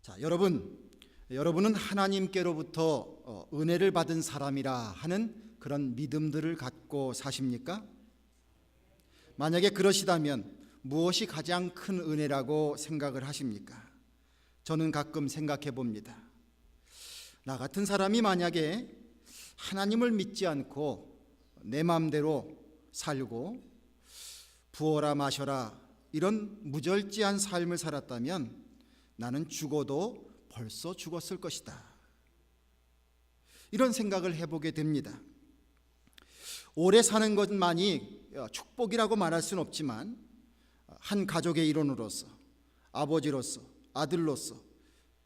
자, 여러분은 하나님께로부터 은혜를 받은 사람이라 하는 그런 믿음들을 갖고 사십니까? 만약에 그러시다면 무엇이 가장 큰 은혜라고 생각을 하십니까? 저는 가끔 생각해 봅니다. 나 같은 사람이 만약에 하나님을 믿지 않고 내 마음대로 살고 부어라 마셔라 이런 무절제한 삶을 살았다면 나는 죽어도 벌써 죽었을 것이다. 이런 생각을 해보게 됩니다. 오래 사는 것만이 축복이라고 말할 수는 없지만 한 가족의 일원으로서, 아버지로서, 아들로서,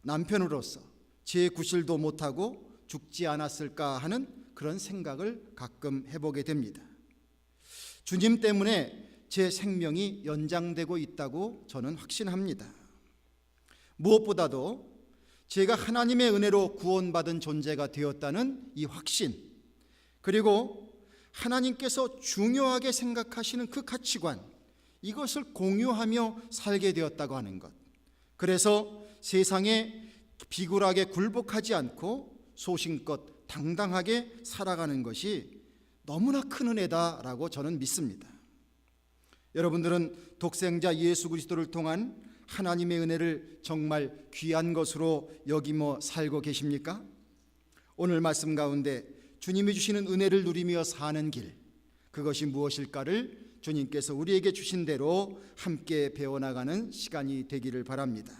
남편으로서 제 구실도 못하고 죽지 않았을까 하는 그런 생각을 가끔 해보게 됩니다. 주님 때문에 제 생명이 연장되고 있다고 저는 확신합니다. 무엇보다도 제가 하나님의 은혜로 구원받은 존재가 되었다는 이 확신, 그리고 하나님께서 중요하게 생각하시는 그 가치관, 이것을 공유하며 살게 되었다고 하는 것. 그래서 세상에 비굴하게 굴복하지 않고 소신껏 당당하게 살아가는 것이 너무나 큰 은혜다라고 저는 믿습니다. 여러분들은 독생자 예수 그리스도를 통한 하나님의 은혜를 정말 귀한 것으로 여기며 살고 계십니까? 오늘 말씀 가운데 주님이 주시는 은혜를 누리며 사는 길, 그것이 무엇일까를 주님께서 우리에게 주신 대로 함께 배워나가는 시간이 되기를 바랍니다.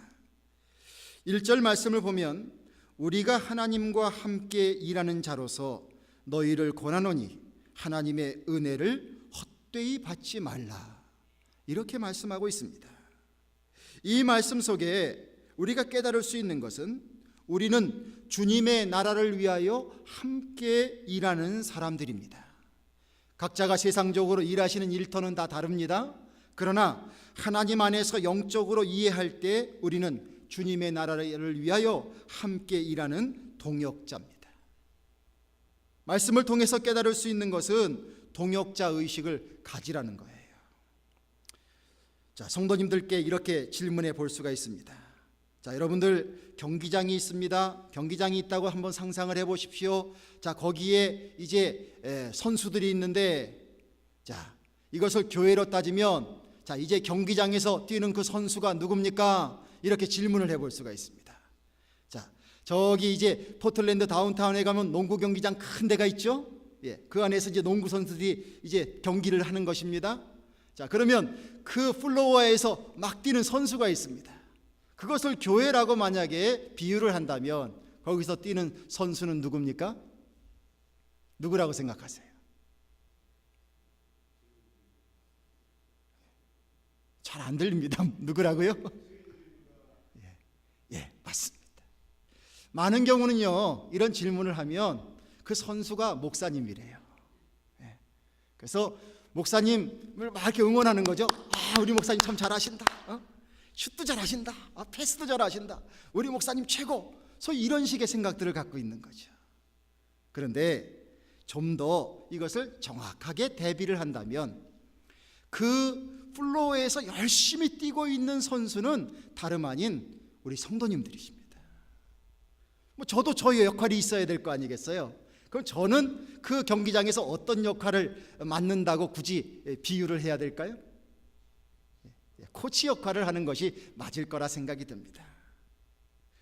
1절 말씀을 보면 우리가 하나님과 함께 일하는 자로서 너희를 권하노니 하나님의 은혜를 헛되이 받지 말라, 이렇게 말씀하고 있습니다. 이 말씀 속에 우리가 깨달을 수 있는 것은 우리는 주님의 나라를 위하여 함께 일하는 사람들입니다. 각자가 세상적으로 일하시는 일터는 다 다릅니다. 그러나 하나님 안에서 영적으로 이해할 때 우리는 주님의 나라를 위하여 함께 일하는 동역자입니다. 말씀을 통해서 깨달을 수 있는 것은 동역자 의식을 가지라는 거예요. 자, 성도님들께 이렇게 질문해 볼 수가 있습니다. 자, 여러분들 경기장이 있습니다. 경기장이 있다고 한번 상상을 해 보십시오. 자, 거기에 이제 선수들이 있는데, 자, 이것을 교회로 따지면, 자, 이제 경기장에서 뛰는 그 선수가 누굽니까? 이렇게 질문을 해 볼 수가 있습니다. 자, 저기 이제 포틀랜드 다운타운에 가면 농구 경기장 큰 데가 있죠? 예, 그 안에서 이제 농구 선수들이 이제 경기를 하는 것입니다. 자, 그러면 그 플로어에서 막 뛰는 선수가 있습니다. 그것을 교회라고 만약에 비유를 한다면 거기서 뛰는 선수는 누굽니까? 누구라고 생각하세요? 잘 안 들립니다. 누구라고요? 예, 맞습니다. 많은 경우는요, 이런 질문을 하면 그 선수가 목사님이래요. 예, 그래서 목사님을 막 이렇게 응원하는 거죠. 아, 우리 목사님 참 잘하신다. 슛도 잘하신다. 패스도 잘하신다. 우리 목사님 최고. 소위 이런 식의 생각들을 갖고 있는 거죠. 그런데 좀 더 이것을 정확하게 대비를 한다면 그 플로어에서 열심히 뛰고 있는 선수는 다름 아닌 우리 성도님들이십니다. 뭐 저도 저의 역할이 있어야 될 거 아니겠어요? 그럼 저는 그 경기장에서 어떤 역할을 맡는다고 굳이 비유를 해야 될까요? 코치 역할을 하는 것이 맞을 거라 생각이 듭니다.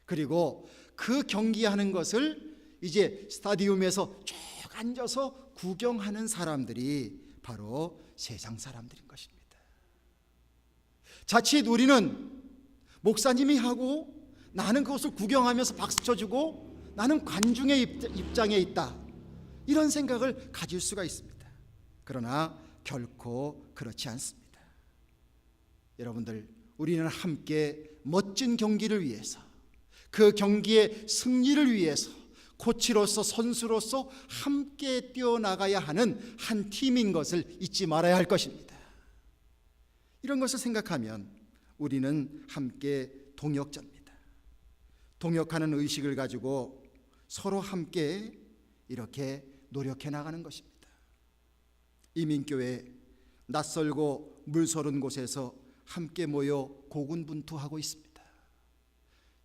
그리고 그 경기하는 것을 이제 스타디움에서 쭉 앉아서 구경하는 사람들이 바로 세상 사람들인 것입니다. 자칫 우리는 목사님이 하고 나는 그것을 구경하면서 박수 쳐주고 나는 관중의 입장에 있다, 이런 생각을 가질 수가 있습니다. 그러나 결코 그렇지 않습니다. 여러분들, 우리는 함께 멋진 경기를 위해서, 그 경기의 승리를 위해서 코치로서 선수로서 함께 뛰어나가야 하는 한 팀인 것을 잊지 말아야 할 것입니다. 이런 것을 생각하면 우리는 함께 동역자입니다. 동역하는 의식을 가지고 서로 함께 이렇게 노력해 나가는 것입니다. 이민교회 낯설고 물서른 곳에서 함께 모여 고군분투하고 있습니다.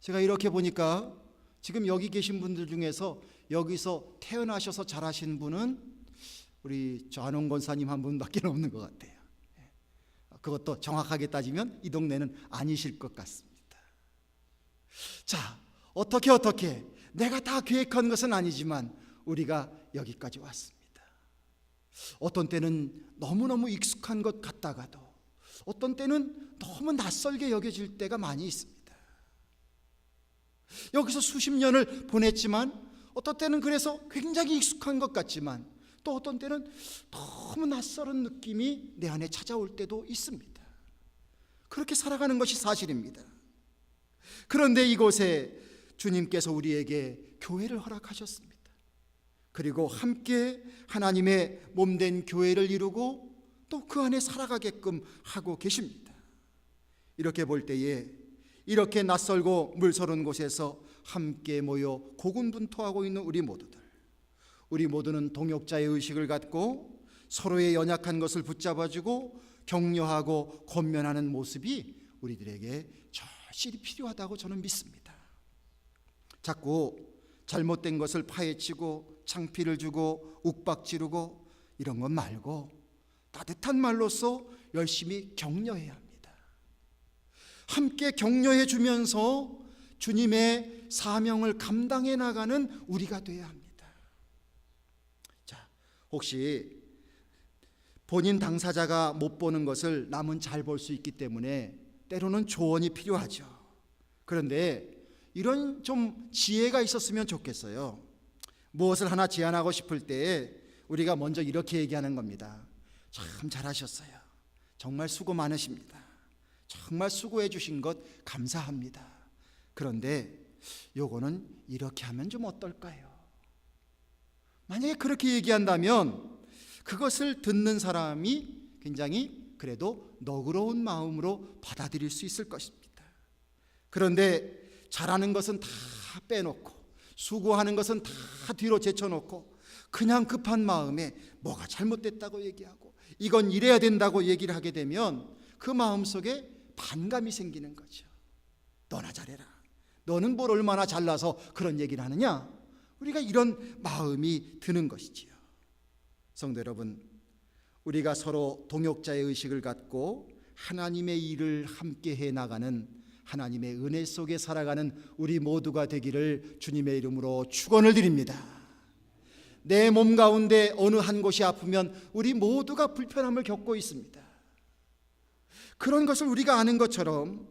제가 이렇게 보니까 지금 여기 계신 분들 중에서 여기서 태어나셔서 자라신 분은 우리 안홍 권사님 한 분밖에 없는 것 같아요. 그것도 정확하게 따지면 이 동네는 아니실 것 같습니다. 자, 어떻게 내가 다 계획한 것은 아니지만 우리가 여기까지 왔습니다. 어떤 때는 너무너무 익숙한 것 같다가도 어떤 때는 너무 낯설게 여겨질 때가 많이 있습니다. 여기서 수십 년을 보냈지만 어떤 때는 그래서 굉장히 익숙한 것 같지만 또 어떤 때는 너무 낯설은 느낌이 내 안에 찾아올 때도 있습니다. 그렇게 살아가는 것이 사실입니다. 그런데 이곳에 주님께서 우리에게 교회를 허락하셨습니다. 그리고 함께 하나님의 몸된 교회를 이루고 또 그 안에 살아가게끔 하고 계십니다. 이렇게 볼 때에 이렇게 낯설고 물서른 곳에서 함께 모여 고군분투하고 있는 우리 모두는 동역자의 의식을 갖고 서로의 연약한 것을 붙잡아주고 격려하고 권면하는 모습이 우리들에게 절실히 필요하다고 저는 믿습니다. 자꾸 잘못된 것을 파헤치고 창피를 주고 욱박지르고 이런 것 말고 따뜻한 말로써 열심히 격려해야 합니다. 함께 격려해 주면서 주님의 사명을 감당해 나가는 우리가 되어야 합니다. 자, 혹시 본인 당사자가 못 보는 것을 남은 잘 볼 수 있기 때문에 때로는 조언이 필요하죠. 그런데 이런 좀 지혜가 있었으면 좋겠어요. 무엇을 하나 제안하고 싶을 때 우리가 먼저 이렇게 얘기하는 겁니다. 참 잘하셨어요. 정말 수고 많으십니다. 정말 수고해 주신 것 감사합니다. 그런데 요거는 이렇게 하면 좀 어떨까요? 만약에 그렇게 얘기한다면 그것을 듣는 사람이 굉장히 그래도 너그러운 마음으로 받아들일 수 있을 것입니다. 그런데 잘하는 것은 다 빼놓고 수고하는 것은 다 뒤로 제쳐놓고 그냥 급한 마음에 뭐가 잘못됐다고 얘기하고 이건 이래야 된다고 얘기를 하게 되면 그 마음속에 반감이 생기는 거죠. 너나 잘해라. 너는 뭘 얼마나 잘나서 그런 얘기를 하느냐? 우리가 이런 마음이 드는 것이지요. 성도 여러분, 우리가 서로 동역자의 의식을 갖고 하나님의 일을 함께 해나가는 하나님의 은혜 속에 살아가는 우리 모두가 되기를 주님의 이름으로 축원을 드립니다. 내 몸 가운데 어느 한 곳이 아프면 우리 모두가 불편함을 겪고 있습니다. 그런 것을 우리가 아는 것처럼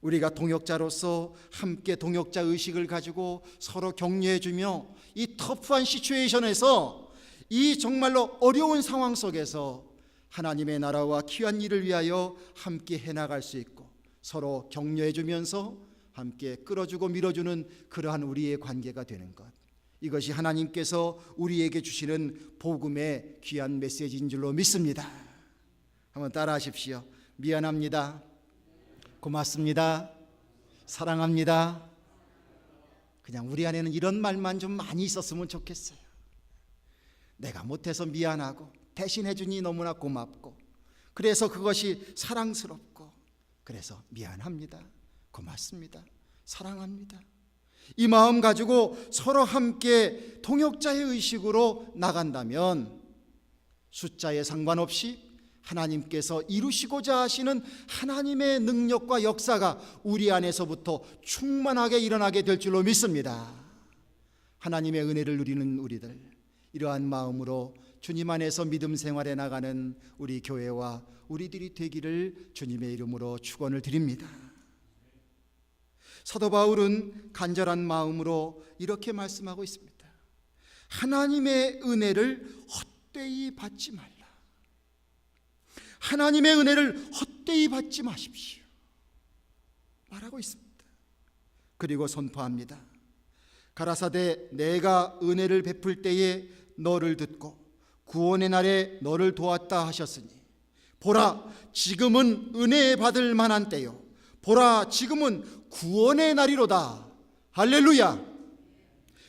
우리가 동역자로서 함께 동역자 의식을 가지고 서로 격려해주며 이 터프한 시츄에이션에서 이 정말로 어려운 상황 속에서 하나님의 나라와 귀한 일을 위하여 함께 해나갈 수 있고 서로 격려해주면서 함께 끌어주고 밀어주는 그러한 우리의 관계가 되는 것, 이것이 하나님께서 우리에게 주시는 복음의 귀한 메시지인 줄로 믿습니다. 한번 따라하십시오. 미안합니다. 고맙습니다. 사랑합니다. 그냥 우리 안에는 이런 말만 좀 많이 있었으면 좋겠어요. 내가 못해서 미안하고 대신해 주니 너무나 고맙고 그래서 그것이 사랑스럽고 그래서 미안합니다. 고맙습니다. 사랑합니다. 이 마음 가지고 서로 함께 동역자의 의식으로 나간다면 숫자에 상관없이 하나님께서 이루시고자 하시는 하나님의 능력과 역사가 우리 안에서부터 충만하게 일어나게 될 줄로 믿습니다. 하나님의 은혜를 누리는 우리들, 이러한 마음으로 주님 안에서 믿음 생활에 나가는 우리 교회와 우리들이 되기를 주님의 이름으로 축원을 드립니다. 사도 바울은 간절한 마음으로 이렇게 말씀하고 있습니다. 하나님의 은혜를 헛되이 받지 말라. 하나님의 은혜를 헛되이 받지 마십시오 말하고 있습니다. 그리고 선포합니다. 가라사대 내가 은혜를 베풀 때에 너를 듣고 구원의 날에 너를 도왔다 하셨으니 보라 지금은 은혜 받을 만한 때요 보라 지금은 구원의 날이로다. 할렐루야.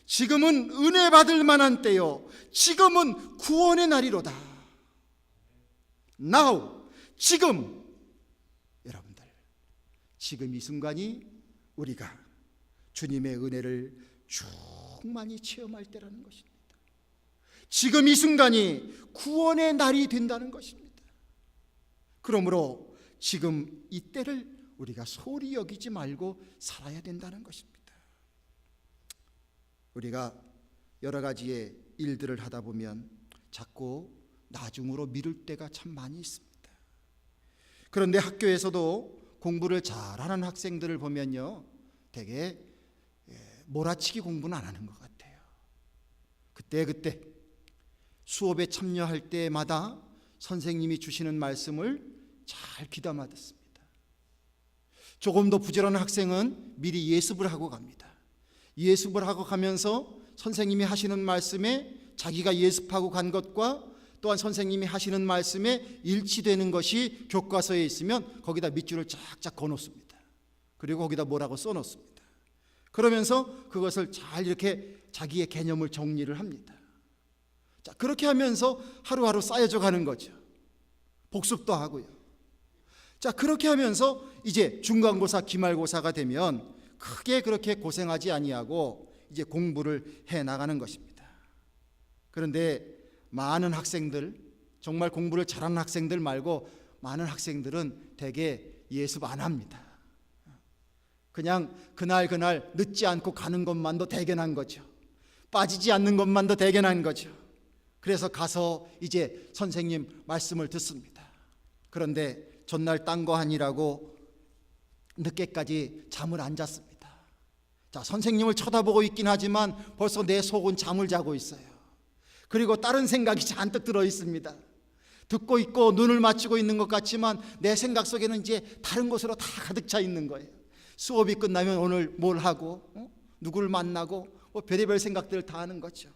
지금은 은혜 받을 만한 때요 지금은 구원의 날이로다. Now, 지금 여러분들 지금 이 순간이 우리가 주님의 은혜를 충만히 체험할 때라는 것입니다. 지금 이 순간이 구원의 날이 된다는 것입니다. 그러므로 지금 이 때를 우리가 소홀히 여기지 말고 살아야 된다는 것입니다. 우리가 여러 가지의 일들을 하다 보면 자꾸 나중으로 미룰 때가 참 많이 있습니다. 그런데 학교에서도 공부를 잘하는 학생들을 보면요, 되게 몰아치기 공부는 안 하는 것 같아요. 그때 수업에 참여할 때마다 선생님이 주시는 말씀을 잘 귀담아 듣습니다. 조금 더 부지런한 학생은 미리 예습을 하고 갑니다. 예습을 하고 가면서 선생님이 하시는 말씀에 자기가 예습하고 간 것과 또한 선생님이 하시는 말씀에 일치되는 것이 교과서에 있으면 거기다 밑줄을 쫙쫙 그어놓습니다. 그리고 거기다 뭐라고 써놓습니다. 그러면서 그것을 잘 이렇게 자기의 개념을 정리를 합니다. 자, 그렇게 하면서 하루하루 쌓여져 가는 거죠. 복습도 하고요. 자, 그렇게 하면서 이제 중간고사, 기말고사가 되면 크게 그렇게 고생하지 아니하고 이제 공부를 해 나가는 것입니다. 그런데 많은 학생들, 정말 공부를 잘하는 학생들 말고 많은 학생들은 대개 예습 안 합니다. 그냥 그날 늦지 않고 가는 것만도 대견한 거죠. 빠지지 않는 것만도 대견한 거죠. 그래서 가서 이제 선생님 말씀을 듣습니다. 그런데 전날 딴 거 하느라고 늦게까지 잠을 안 잤습니다. 자, 선생님을 쳐다보고 있긴 하지만 벌써 내 속은 잠을 자고 있어요. 그리고 다른 생각이 잔뜩 들어 있습니다. 듣고 있고 눈을 맞추고 있는 것 같지만 내 생각 속에는 이제 다른 곳으로 다 가득 차 있는 거예요. 수업이 끝나면 오늘 뭘 하고 누구를 만나고 별의별 생각들을 다 하는 거죠.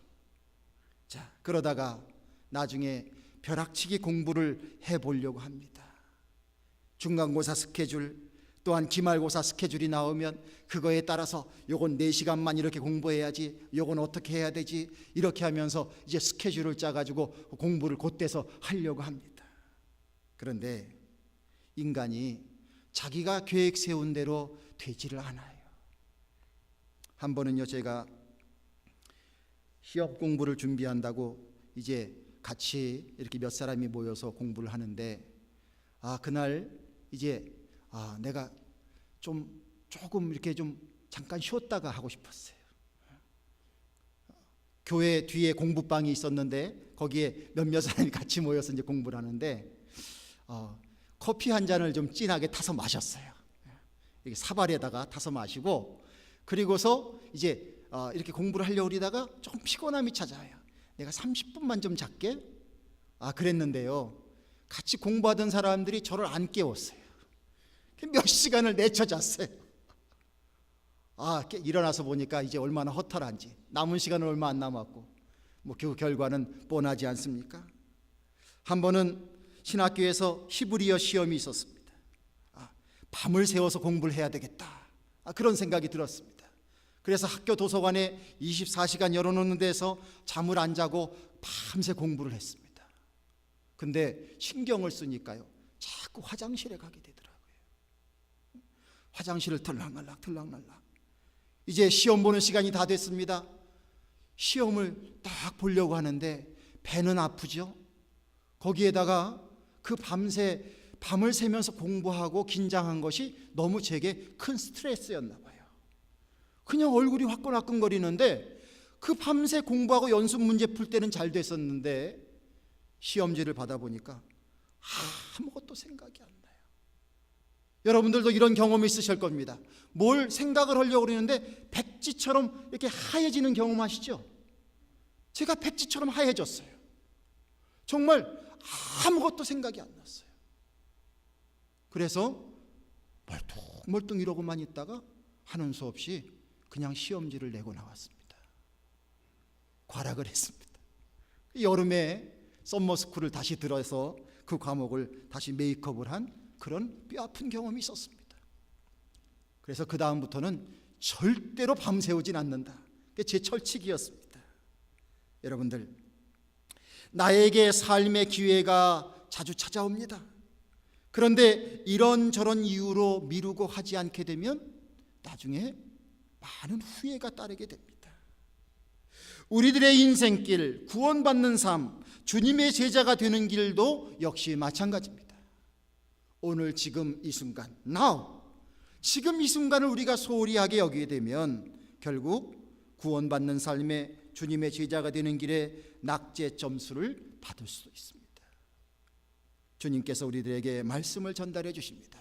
자, 그러다가 나중에 벼락치기 공부를 해보려고 합니다. 중간고사 스케줄 또한 기말고사 스케줄이 나오면 그거에 따라서 요건 4시간만 이렇게 공부해야지, 요건 어떻게 해야 되지, 이렇게 하면서 이제 스케줄을 짜가지고 공부를 곧대서 하려고 합니다. 그런데 인간이 자기가 계획 세운 대로 되지를 않아요. 한 번은요, 제가 시험 공부를 준비한다고 이제 같이 이렇게 몇 사람이 모여서 공부를 하는데, 그날 이제 내가 조금 이렇게 좀 잠깐 쉬었다가 하고 싶었어요. 교회 뒤에 공부방이 있었는데 거기에 몇몇 사람이 같이 모여서 이제 공부를 하는데 커피 한 잔을 좀 진하게 타서 마셨어요. 이렇게 사발에다가 타서 마시고, 그리고서 이제 이렇게 공부를 하려고 그러다가 조금 피곤함이 찾아와요. 내가 30분만 좀 잘게? 그랬는데요, 같이 공부하던 사람들이 저를 안 깨웠어요. 몇 시간을 내쳐 잤어요. 일어나서 보니까 이제 얼마나 허탈한지, 남은 시간은 얼마 안 남았고 그 결과는 뻔하지 않습니까? 한 번은 신학교에서 히브리어 시험이 있었습니다. 밤을 새워서 공부를 해야 되겠다, 그런 생각이 들었습니다. 그래서 학교 도서관에 24시간 열어놓는 데서 잠을 안 자고 밤새 공부를 했습니다. 근데 신경을 쓰니까요, 자꾸 화장실에 가게 되더라고요. 화장실을 들락날락. 이제 시험 보는 시간이 다 됐습니다. 시험을 딱 보려고 하는데 배는 아프죠. 거기에다가 그 밤을 새면서 공부하고 긴장한 것이 너무 제게 큰 스트레스였나 봐요. 그냥 얼굴이 화끈화끈거리는데 그 밤새 공부하고 연습 문제 풀 때는 잘 됐었는데 시험지를 받아보니까 아무것도 생각이 안 나요. 여러분들도 이런 경험이 있으실 겁니다. 뭘 생각을 하려고 그러는데 백지처럼 이렇게 하얘지는 경험 아시죠? 제가 백지처럼 하얘졌어요. 정말 아무것도 생각이 안 났어요. 그래서 멀뚱멀뚱 이러고만 있다가 하는 수 없이 그냥 시험지를 내고 나왔습니다. 과락을 했습니다. 여름에 썸머스쿨을 다시 들어서 그 과목을 다시 메이크업을 한 그런 뼈아픈 경험이 있었습니다. 그래서 그 다음부터는 절대로 밤새우진 않는다. 그게 제 철칙이었습니다. 여러분들, 나에게 삶의 기회가 자주 찾아옵니다. 그런데 이런저런 이유로 미루고 하지 않게 되면 나중에 많은 후회가 따르게 됩니다. 우리들의 인생길, 구원받는 삶, 주님의 제자가 되는 길도 역시 마찬가지입니다. 오늘 지금 이 순간, now, 지금 이 순간을 우리가 소홀히 하게 여기게 되면 결국 구원받는 삶에 주님의 제자가 되는 길에 낙제 점수를 받을 수도 있습니다. 주님께서 우리들에게 말씀을 전달해 주십니다.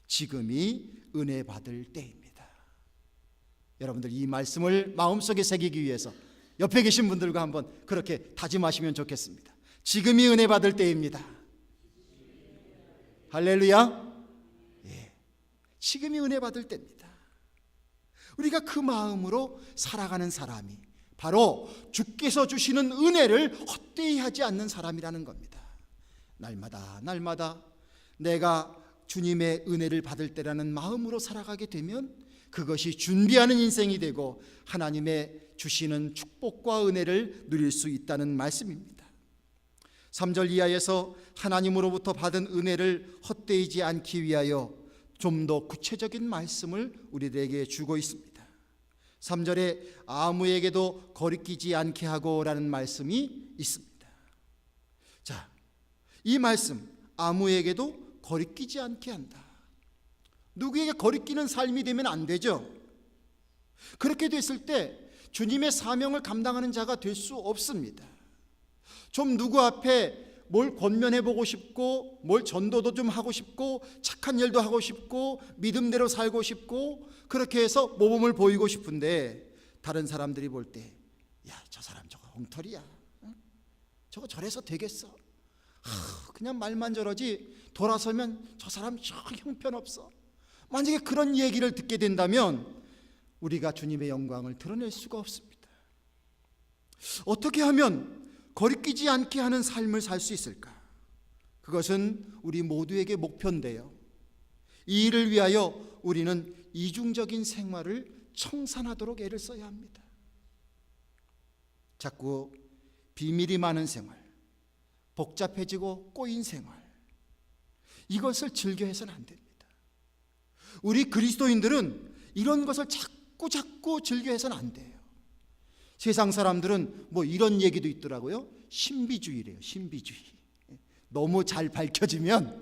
지금이 은혜 받을 때입니다. 여러분들 이 말씀을 마음속에 새기기 위해서 옆에 계신 분들과 한번 그렇게 다짐하시면 좋겠습니다. 지금이 은혜 받을 때입니다. 할렐루야. 예, 지금이 은혜 받을 때입니다. 우리가 그 마음으로 살아가는 사람이 바로 주께서 주시는 은혜를 헛되이 하지 않는 사람이라는 겁니다. 날마다 내가 주님의 은혜를 받을 때라는 마음으로 살아가게 되면 그것이 준비하는 인생이 되고 하나님의 주시는 축복과 은혜를 누릴 수 있다는 말씀입니다. 3절 이하에서 하나님으로부터 받은 은혜를 헛되이지 않기 위하여 좀 더 구체적인 말씀을 우리들에게 주고 있습니다. 3절에 아무에게도 거리끼지 않게 하고 라는 말씀이 있습니다. 자, 이 말씀 아무에게도 거리끼지 않게 한다. 누구에게 거리끼는 삶이 되면 안 되죠. 그렇게 됐을 때 주님의 사명을 감당하는 자가 될 수 없습니다. 좀 누구 앞에 뭘 권면해보고 싶고 뭘 전도도 좀 하고 싶고 착한 일도 하고 싶고 믿음대로 살고 싶고 그렇게 해서 모범을 보이고 싶은데 다른 사람들이 볼 때 야, 저 사람 저거 엉터리야. 저거 저래서 되겠어. 그냥 말만 저러지 돌아서면 저 사람 저 형편없어. 만약에 그런 얘기를 듣게 된다면 우리가 주님의 영광을 드러낼 수가 없습니다. 어떻게 하면 거리끼지 않게 하는 삶을 살 수 있을까? 그것은 우리 모두에게 목표인데요. 이 일을 위하여 우리는 이중적인 생활을 청산하도록 애를 써야 합니다. 자꾸 비밀이 많은 생활, 복잡해지고 꼬인 생활, 이것을 즐겨해서는 안 됩니다. 우리 그리스도인들은 이런 것을 자꾸 즐겨해서는 안 돼요. 세상 사람들은 뭐 이런 얘기도 있더라고요. 신비주의래요. 신비주의. 너무 잘 밝혀지면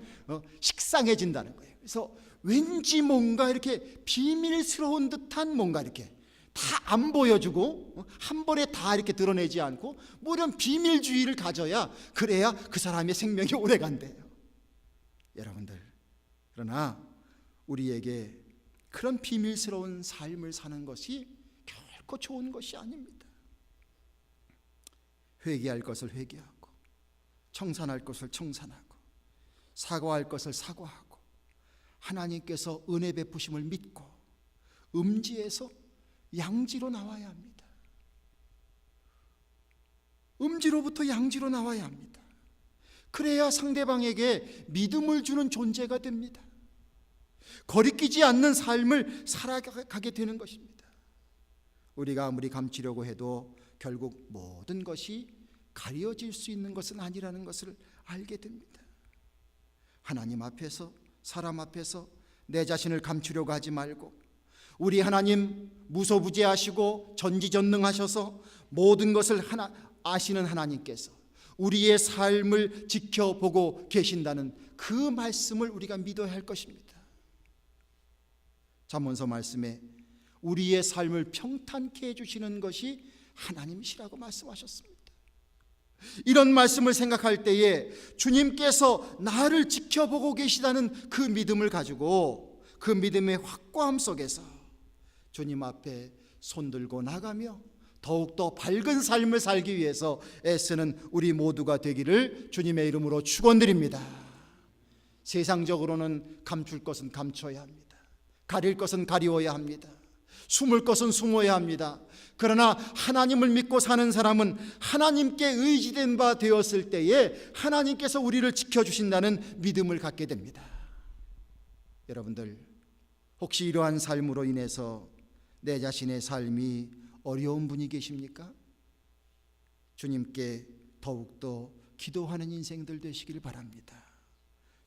식상해진다는 거예요. 그래서 왠지 뭔가 이렇게 비밀스러운 듯한 뭔가 이렇게 다 안 보여주고 한 번에 다 이렇게 드러내지 않고 뭐 이런 비밀주의를 가져야 그래야 그 사람의 생명이 오래 간대요. 여러분들, 그러나 우리에게 그런 비밀스러운 삶을 사는 것이 결코 좋은 것이 아닙니다. 회개할 것을 회개하고 청산할 것을 청산하고 사과할 것을 사과하고 하나님께서 은혜 베푸심을 믿고 음지에서 양지로 나와야 합니다. 음지로부터 양지로 나와야 합니다. 그래야 상대방에게 믿음을 주는 존재가 됩니다. 거리끼지 않는 삶을 살아가게 되는 것입니다. 우리가 아무리 감추려고 해도 결국 모든 것이 가려질 수 있는 것은 아니라는 것을 알게 됩니다. 하나님 앞에서, 사람 앞에서 내 자신을 감추려고 하지 말고 우리 하나님 무소부재하시고 전지전능하셔서 모든 것을 아시는 하나님께서 우리의 삶을 지켜보고 계신다는 그 말씀을 우리가 믿어야 할 것입니다. 잠언서 말씀에 우리의 삶을 평탄케 해주시는 것이 하나님이시라고 말씀하셨습니다. 이런 말씀을 생각할 때에 주님께서 나를 지켜보고 계시다는 그 믿음을 가지고 그 믿음의 확고함 속에서 주님 앞에 손들고 나가며 더욱더 밝은 삶을 살기 위해서 애쓰는 우리 모두가 되기를 주님의 이름으로 축원드립니다. 세상적으로는 감출 것은 감춰야 합니다. 가릴 것은 가리워야 합니다. 숨을 것은 숨어야 합니다. 그러나 하나님을 믿고 사는 사람은 하나님께 의지된 바 되었을 때에 하나님께서 우리를 지켜주신다는 믿음을 갖게 됩니다. 여러분들, 혹시 이러한 삶으로 인해서 내 자신의 삶이 어려운 분이 계십니까? 주님께 더욱더 기도하는 인생들 되시길 바랍니다.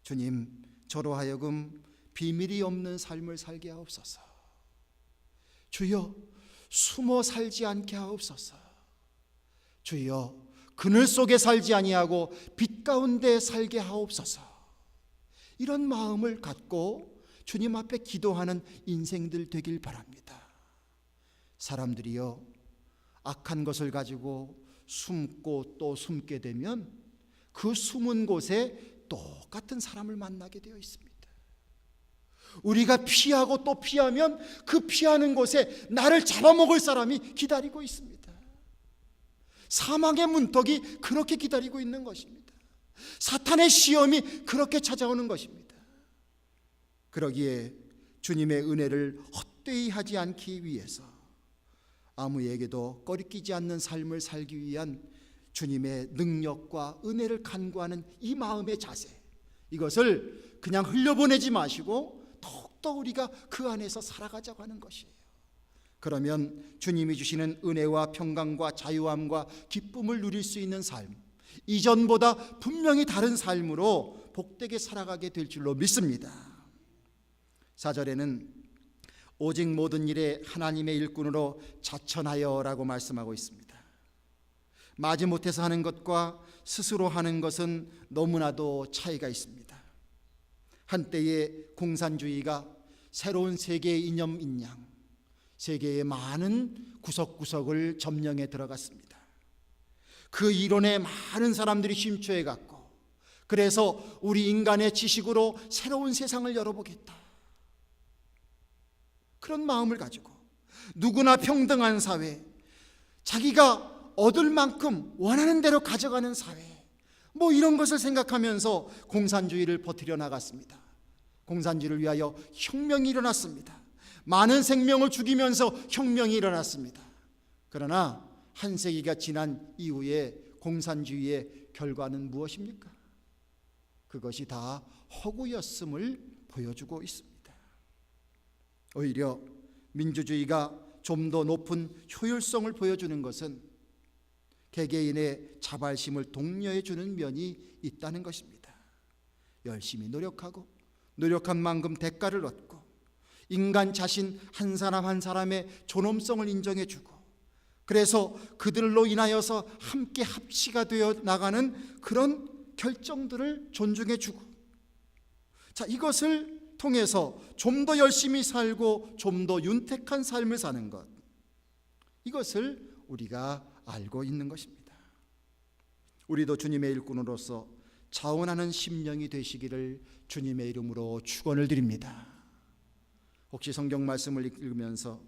주님, 저로 하여금 비밀이 없는 삶을 살게 하옵소서. 주여 숨어 살지 않게 하옵소서. 주여 그늘 속에 살지 아니하고 빛 가운데 살게 하옵소서. 이런 마음을 갖고 주님 앞에 기도하는 인생들 되길 바랍니다. 사람들이요, 악한 것을 가지고 숨고 또 숨게 되면 그 숨은 곳에 똑같은 사람을 만나게 되어 있습니다. 우리가 피하고 또 피하면 그 피하는 곳에 나를 잡아먹을 사람이 기다리고 있습니다. 사망의 문턱이 그렇게 기다리고 있는 것입니다. 사탄의 시험이 그렇게 찾아오는 것입니다. 그러기에 주님의 은혜를 헛되이 하지 않기 위해서 아무에게도 꺼리끼지 않는 삶을 살기 위한 주님의 능력과 은혜를 간구하는 이 마음의 자세, 이것을 그냥 흘려보내지 마시고 더욱더 우리가 그 안에서 살아가자고 하는 것이에요. 그러면 주님이 주시는 은혜와 평강과 자유함과 기쁨을 누릴 수 있는 삶, 이전보다 분명히 다른 삶으로 복되게 살아가게 될 줄로 믿습니다. 4절에는 오직 모든 일에 하나님의 일꾼으로 자천하여 라고 말씀하고 있습니다. 마지못해서 하는 것과 스스로 하는 것은 너무나도 차이가 있습니다. 한때의 공산주의가 새로운 세계의 이념인 양 세계의 많은 구석구석을 점령해 들어갔습니다. 그 이론에 많은 사람들이 심취해 갔고, 그래서 우리 인간의 지식으로 새로운 세상을 열어보겠다, 그런 마음을 가지고 누구나 평등한 사회, 자기가 얻을 만큼 원하는 대로 가져가는 사회, 뭐 이런 것을 생각하면서 공산주의를 버티려 나갔습니다. 공산주의를 위하여 혁명이 일어났습니다. 많은 생명을 죽이면서 혁명이 일어났습니다. 그러나 한 세기가 지난 이후에 공산주의의 결과는 무엇입니까? 그것이 다 허구였음을 보여주고 있습니다. 오히려 민주주의가 좀 더 높은 효율성을 보여주는 것은 개개인의 자발심을 독려해 주는 면이 있다는 것입니다. 열심히 노력하고 노력한 만큼 대가를 얻고 인간 자신 한 사람 한 사람의 존엄성을 인정해 주고, 그래서 그들로 인하여서 함께 합치가 되어 나가는 그런 결정들을 존중해 주고, 자, 이것을 통해서 좀 더 열심히 살고 좀 더 윤택한 삶을 사는 것, 이것을 우리가 알고 있는 것입니다. 우리도 주님의 일꾼으로서 자원하는 심령이 되시기를 주님의 이름으로 축원을 드립니다. 혹시 성경 말씀을 읽으면서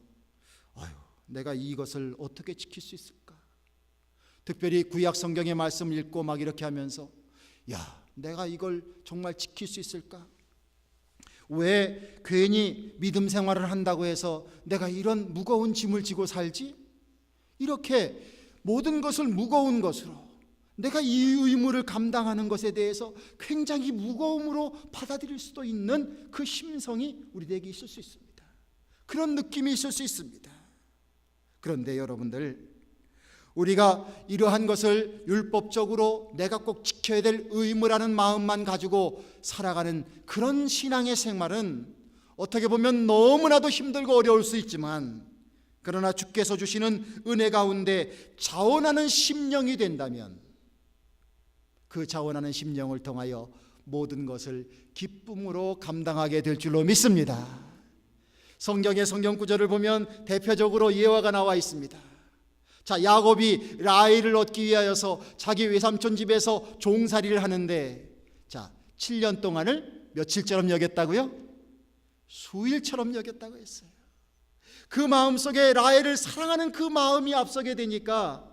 내가 이것을 어떻게 지킬 수 있을까? 특별히 구약 성경의 말씀을 읽고 막 이렇게 하면서 내가 이걸 정말 지킬 수 있을까? 왜 괜히 믿음 생활을 한다고 해서 내가 이런 무거운 짐을 지고 살지? 이렇게 모든 것을 무거운 것으로, 내가 이 의무를 감당하는 것에 대해서 굉장히 무거움으로 받아들일 수도 있는 그 심성이 우리에게 있을 수 있습니다. 그런 느낌이 있을 수 있습니다. 그런데 여러분들, 우리가 이러한 것을 율법적으로 내가 꼭 지켜야 될 의무라는 마음만 가지고 살아가는 그런 신앙의 생활은 어떻게 보면 너무나도 힘들고 어려울 수 있지만, 그러나 주께서 주시는 은혜 가운데 자원하는 심령이 된다면 그 자원하는 심령을 통하여 모든 것을 기쁨으로 감당하게 될 줄로 믿습니다. 성경의 성경 구절을 보면 대표적으로 예화가 나와 있습니다. 자, 야곱이 라헬을 얻기 위하여서 자기 외삼촌 집에서 종살이를 하는데, 자, 7년 동안을 며칠처럼 여겼다고요? 수일처럼 여겼다고 했어요. 그 마음속에 라헬을 사랑하는 그 마음이 앞서게 되니까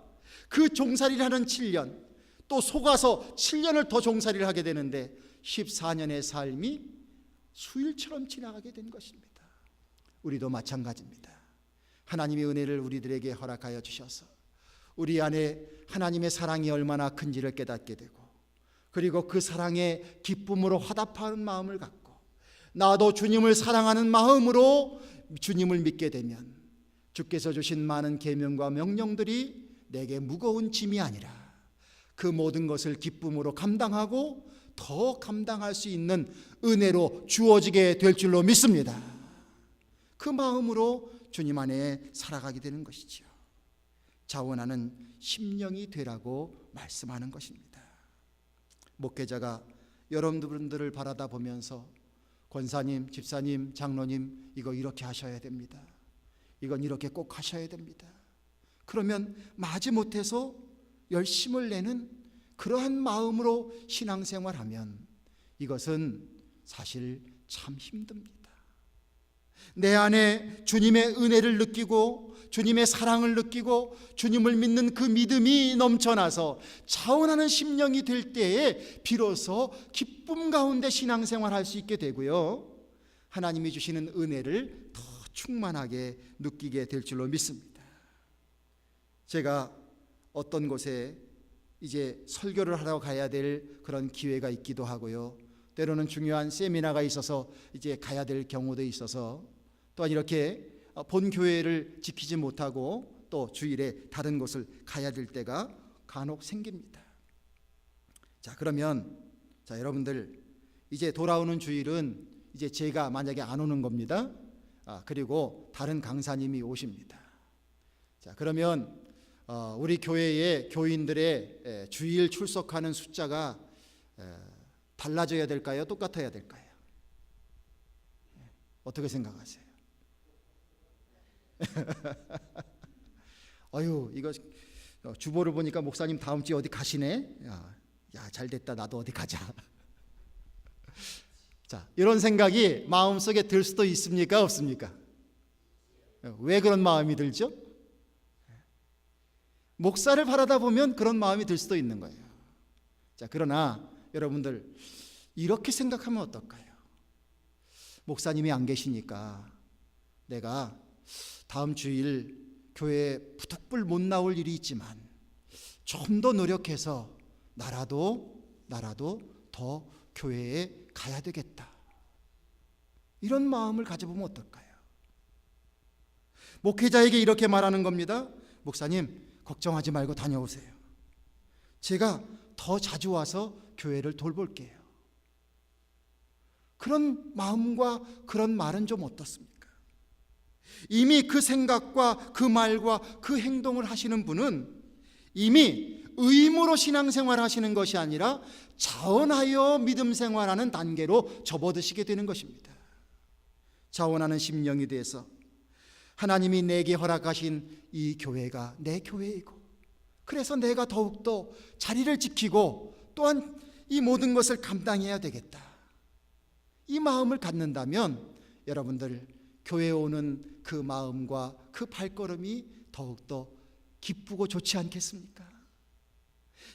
그 종살이를 하는 7년, 또 속아서 7년을 더 종살이를 하게 되는데 14년의 삶이 수일처럼 지나가게 된 것입니다. 우리도 마찬가지입니다. 하나님의 은혜를 우리들에게 허락하여 주셔서 우리 안에 하나님의 사랑이 얼마나 큰지를 깨닫게 되고, 그리고 그 사랑에 기쁨으로 화답하는 마음을 갖고 나도 주님을 사랑하는 마음으로 주님을 믿게 되면 주께서 주신 많은 계명과 명령들이 내게 무거운 짐이 아니라 그 모든 것을 기쁨으로 감당하고 더 감당할 수 있는 은혜로 주어지게 될 줄로 믿습니다. 그 마음으로 주님 안에 살아가게 되는 것이지요. 자원하는 심령이 되라고 말씀하는 것입니다. 목회자가 여러분들을 바라다 보면서 권사님, 집사님, 장로님 이거 이렇게 하셔야 됩니다. 이건 이렇게 꼭 하셔야 됩니다. 그러면 마지못해서 열심을 내는 그러한 마음으로 신앙생활하면 이것은 사실 참 힘듭니다. 내 안에 주님의 은혜를 느끼고 주님의 사랑을 느끼고 주님을 믿는 그 믿음이 넘쳐나서 자원하는 심령이 될 때에 비로소 기쁨 가운데 신앙생활할 수 있게 되고요, 하나님이 주시는 은혜를 더 충만하게 느끼게 될 줄로 믿습니다. 제가 어떤 곳에 이제 설교를 하러 가야 될 그런 기회가 있기도 하고요, 때로는 중요한 세미나가 있어서 이제 가야 될 경우도 있어서 또한 이렇게 본 교회를 지키지 못하고 또 주일에 다른 곳을 가야 될 때가 간혹 생깁니다. 자, 그러면 여러분들 이제 돌아오는 주일은 이제 제가 만약에 안 오는 겁니다. 그리고 다른 강사님이 오십니다. 자, 그러면 우리 교회의 교인들의 주일 출석하는 숫자가 달라져야 될까요? 똑같아야 될까요? 어떻게 생각하세요? 어휴, 이거 주보를 보니까 목사님 다음 주에 어디 가시네? 야, 잘 됐다. 나도 어디 가자. 자, 이런 생각이 마음속에 들 수도 있습니까? 없습니까? 왜 그런 마음이 들죠? 목사를 바라다 보면 그런 마음이 들 수도 있는 거예요. 자, 그러나 여러분들 이렇게 생각하면 어떨까요? 목사님이 안 계시니까 내가 다음 주일 교회에 부득불 못 나올 일이 있지만 좀 더 노력해서 나라도 더 교회에 가야 되겠다, 이런 마음을 가져보면 어떨까요? 목회자에게 이렇게 말하는 겁니다. 목사님, 걱정하지 말고 다녀오세요. 제가 더 자주 와서 교회를 돌볼게요. 그런 마음과 그런 말은 좀 어떻습니까? 이미 그 생각과 그 말과 그 행동을 하시는 분은 이미 의무로 신앙생활 하시는 것이 아니라 자원하여 믿음 생활하는 단계로 접어드시게 되는 것입니다. 자원하는 심령이 돼서 하나님이 내게 허락하신 이 교회가 내 교회이고, 그래서 내가 더욱더 자리를 지키고 또한 이 모든 것을 감당해야 되겠다, 이 마음을 갖는다면 여러분들 교회에 오는 그 마음과 그 발걸음이 더욱더 기쁘고 좋지 않겠습니까?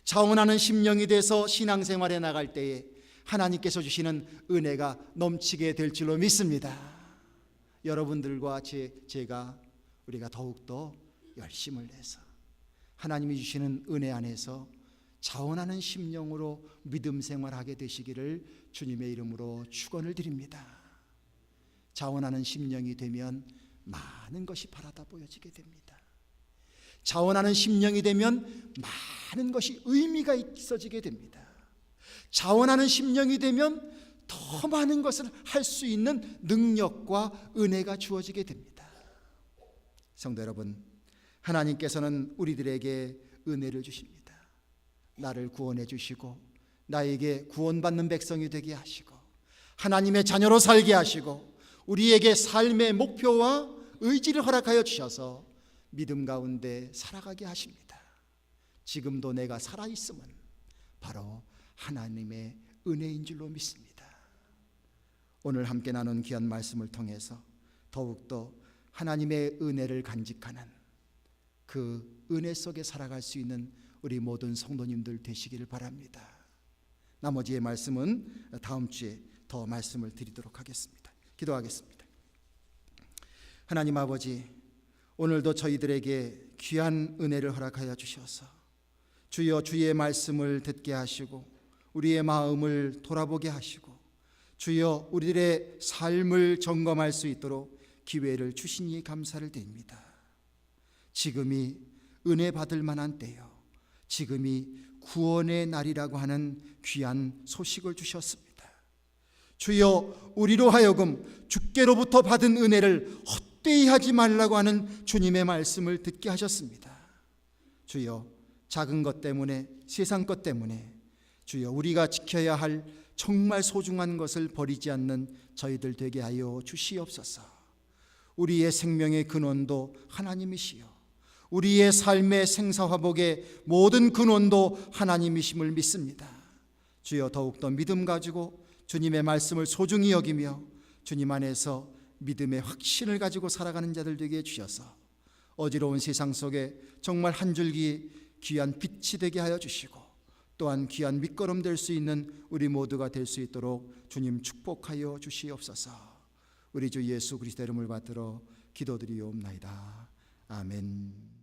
자원하는 심령이 돼서 신앙생활에 나갈 때에 하나님께서 주시는 은혜가 넘치게 될 줄로 믿습니다. 여러분들과 제가 우리가 더욱더 열심을 내서 하나님이 주시는 은혜 안에서 자원하는 심령으로 믿음 생활하게 되시기를 주님의 이름으로 축원을 드립니다. 자원하는 심령이 되면 많은 것이 바라다 보여지게 됩니다. 자원하는 심령이 되면 많은 것이 의미가 있어지게 됩니다. 자원하는 심령이 되면 더 많은 것을 할 수 있는 능력과 은혜가 주어지게 됩니다. 성도 여러분, 하나님께서는 우리들에게 은혜를 주십니다. 나를 구원해 주시고 나에게 구원받는 백성이 되게 하시고 하나님의 자녀로 살게 하시고 우리에게 삶의 목표와 의지를 허락하여 주셔서 믿음 가운데 살아가게 하십니다. 지금도 내가 살아있음은 바로 하나님의 은혜인 줄로 믿습니다. 오늘 함께 나눈 귀한 말씀을 통해서 더욱더 하나님의 은혜를 간직하는 그 은혜 속에 살아갈 수 있는 우리 모든 성도님들 되시기를 바랍니다. 나머지의 말씀은 다음 주에 더 말씀을 드리도록 하겠습니다. 기도하겠습니다. 하나님 아버지, 오늘도 저희들에게 귀한 은혜를 허락하여 주셔서 주여 주의 말씀을 듣게 하시고 우리의 마음을 돌아보게 하시고 주여 우리들의 삶을 점검할 수 있도록 기회를 주시니 감사를 드립니다. 지금이 은혜 받을 만한 때요, 지금이 구원의 날이라고 하는 귀한 소식을 주셨습니다. 주여 우리로 하여금 주께로부터 받은 은혜를 헛되이 하지 말라고 하는 주님의 말씀을 듣게 하셨습니다. 주여, 작은 것 때문에, 세상 것 때문에 주여 우리가 지켜야 할 정말 소중한 것을 버리지 않는 저희들 되게 하여 주시옵소서. 우리의 생명의 근원도 하나님이시여, 우리의 삶의 생사화복의 모든 근원도 하나님이심을 믿습니다. 주여, 더욱더 믿음 가지고 주님의 말씀을 소중히 여기며 주님 안에서 믿음의 확신을 가지고 살아가는 자들 되게 해주셔서 어지러운 세상 속에 정말 한 줄기 귀한 빛이 되게 하여 주시고 또한 귀한 밑거름 될 수 있는 우리 모두가 될 수 있도록 주님 축복하여 주시옵소서. 우리 주 예수 그리스도의 이름을 받들어 기도드리옵나이다. 아멘.